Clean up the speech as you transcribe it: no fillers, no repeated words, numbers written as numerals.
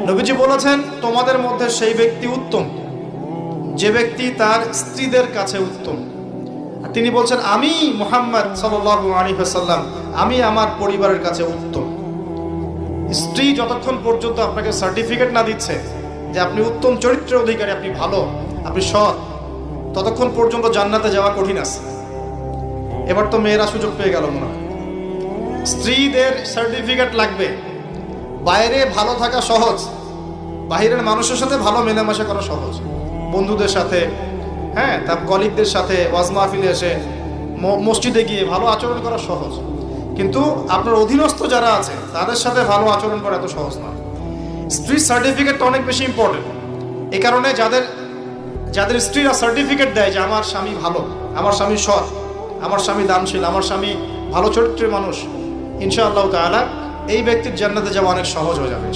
নবীজি বলেছেন, তোমাদের মধ্যে সেই ব্যক্তি উত্তম যে ব্যক্তি তার স্ত্রীদের কাছে উত্তম। আর তিনি বলছেন, আমি মুহাম্মদ সাল্লাল্লাহু আলাইহি ওয়াসাল্লাম, আমি আমার পরিবারের কাছে উত্তম। স্ত্রী যতক্ষণ পর্যন্ত আপনাকে সার্টিফিকেট না দিচ্ছে যে আপনি উত্তম চরিত্রের অধিকারী, আপনি ভালো, আপনি সৎ, ততক্ষণ পর্যন্ত জান্নাতে যাওয়া কঠিন আছে। এবার তো মেয়েরা সুযোগ পেয়ে গেল মনে হয়। স্ত্রীদের সার্টিফিকেট লাগবে। বাইরে ভালো থাকা সহজ, বাহিরের মানুষের সাথে ভালো মেলামেশা করা সহজ, বন্ধুদের সাথে, হ্যাঁ, তার কলিগদের সাথে ওয়াজ মাহফিলে এসে মসজিদে গিয়ে ভালো আচরণ করা সহজ, কিন্তু আপনার অধীনস্থ যারা আছে তাদের সাথে ভালো আচরণ করা এত সহজ না। স্ত্রীর সার্টিফিকেটটা অনেক বেশি ইম্পর্টেন্ট। এই কারণে যাদের স্ত্রীরা সার্টিফিকেট দেয় যে আমার স্বামী ভালো, আমার স্বামী সৎ, আমার স্বামী দানশীল, আমার স্বামী ভালো চরিত্রের মানুষ, ইনশাআল্লাহ তাআলা এই ব্যক্তির জান্নাতে যাওয়া অনেক সহজ হয়ে যাবে।